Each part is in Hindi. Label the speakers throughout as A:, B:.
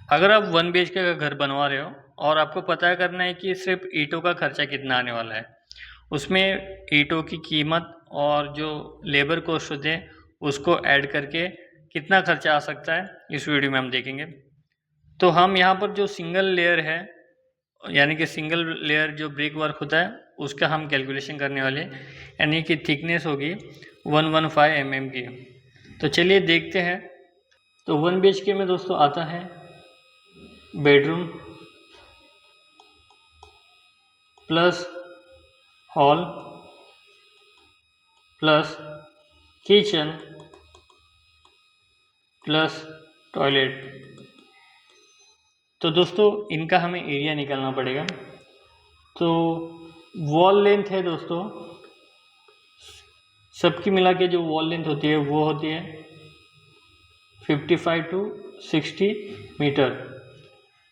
A: अगर आप 1 BHK का घर बनवा रहे हो और आपको पता करना है कि सिर्फ ईंटों का खर्चा कितना आने वाला है, उसमें ईंटों की कीमत और जो लेबर कॉस्ट होते हैं उसको ऐड करके कितना खर्चा आ सकता है, इस वीडियो में हम देखेंगे। तो हम यहाँ पर जो सिंगल लेयर है, यानी कि सिंगल लेयर जो ब्रिक वर्क होता है उसका हम कैलकुलेशन करने वाले, यानी कि थिकनेस होगी 115 mm की। तो चलिए देखते हैं। तो 1 BHK में दोस्तों आता है bedroom plus hall plus kitchen plus toilet. तो दोस्तों इनका हमें एरिया निकालना पड़ेगा। तो वॉल लेंथ है दोस्तों, सबकी मिला के जो वॉल लेंथ होती है वो होती है 55 to 60 मीटर,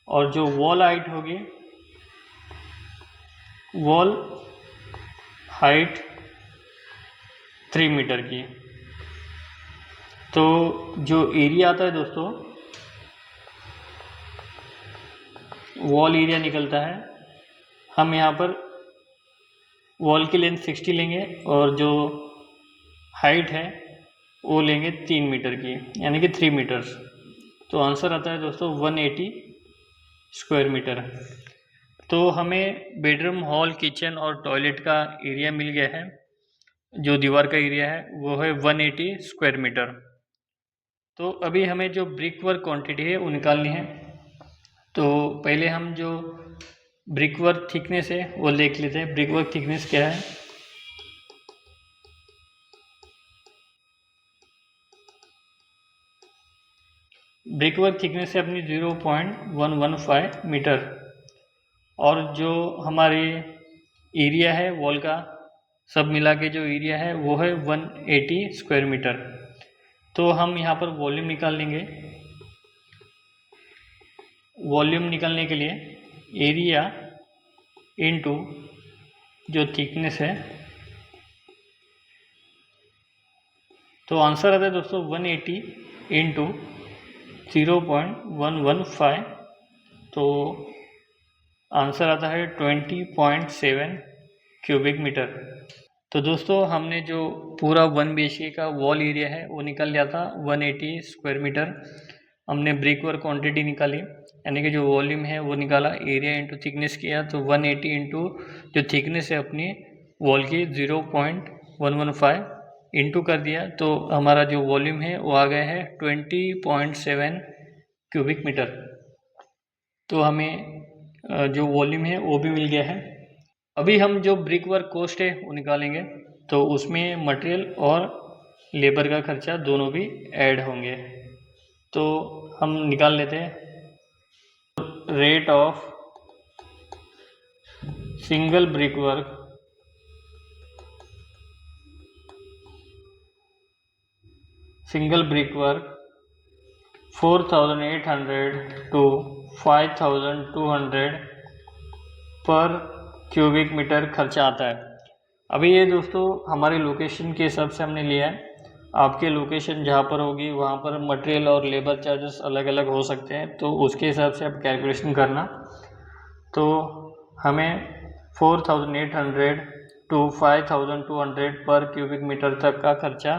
A: और जो वॉल हाइट होगी, वॉल हाइट 3 मीटर की। तो जो एरिया आता है दोस्तों, वॉल एरिया निकलता है, हम यहाँ पर वॉल की लेंथ 60 लेंगे और जो हाइट है वो लेंगे 3 मीटर की, यानी कि 3 मीटर्स। तो आंसर आता है दोस्तों 180 स्क्वायर मीटर। तो हमें बेडरूम, हॉल, किचन और टॉयलेट का एरिया मिल गया है। जो दीवार का एरिया है वो है 180 स्क्वायर मीटर। तो अभी हमें जो ब्रिक वर्क क्वांटिटी है वो निकालनी है। तो पहले हम जो ब्रिक वर्क थिकनेस है वो देख लेते हैं। ब्रिक वर्क थिकनेस क्या है? ब्रिक वर्क थिकनेस है अपनी 0.115 मीटर, और जो हमारे एरिया है वॉल का, सब मिला के जो एरिया है वो है 180 स्क्वायर मीटर। तो हम यहाँ पर वॉल्यूम निकाल लेंगे। वॉल्यूम निकालने के लिए एरिया इनटू जो थिकनेस है, तो आंसर आता है दोस्तों 180 इंटू 0.115, तो आंसर आता है 20.7 क्यूबिक मीटर। तो दोस्तों हमने जो पूरा 1 BHK का वॉल एरिया है वो निकल लिया था 180 स्क्वायर मीटर। हमने ब्रिक वर्क क्वांटिटी निकाली, यानी कि जो वॉल्यूम है वो निकाला, एरिया इंटू थिकनेस किया, तो 180 इंटू जो थिकनेस है अपनी वॉल की 0.115 इंटू कर दिया, तो हमारा जो वॉल्यूम है वो आ गया है 20.7 क्यूबिक मीटर। तो हमें जो वॉल्यूम है वो भी मिल गया है। अभी हम जो ब्रिक वर्क कॉस्ट है वो निकालेंगे। तो उसमें मटेरियल और लेबर का खर्चा दोनों भी ऐड होंगे। तो हम निकाल लेते हैं। Rate of single brick work $4,800 to 5,200 पर क्यूबिक मीटर खर्चा आता है। अभी ये दोस्तों हमारी लोकेशन के हिसाब से हमने लिया है। आपके लोकेशन जहाँ पर होगी वहाँ पर मटेरियल और लेबर चार्जेस अलग अलग हो सकते हैं, तो उसके हिसाब से आप कैलकुलेशन करना। तो हमें 4,800 to 5,200 पर क्यूबिक मीटर तक का खर्चा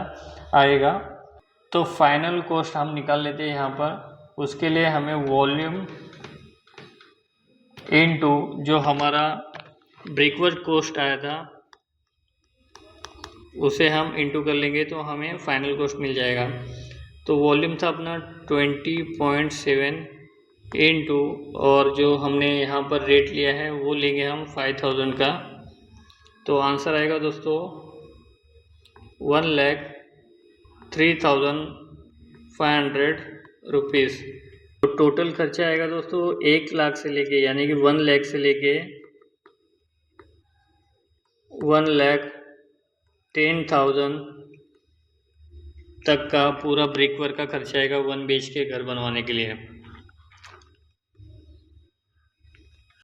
A: आएगा। तो फाइनल कॉस्ट हम निकाल लेते हैं यहाँ पर। उसके लिए हमें वॉल्यूम इनटू जो हमारा ब्रिकवर्क कॉस्ट आया था उसे हम इनटू कर लेंगे, तो हमें फाइनल कॉस्ट मिल जाएगा। तो वॉल्यूम था अपना 20.7 इनटू, और जो हमने यहाँ पर रेट लिया है वो लेंगे हम 5,000 का। तो आंसर आएगा दोस्तों 1,03,500 रुपीज़। तो टोटल खर्चा आएगा दोस्तों 1 लाख से लेके, यानी कि 1 लाख से लेके 1,10,000 तक का पूरा ब्रिक वर्क का खर्चा आएगा 1 BHK घर बनवाने के लिए।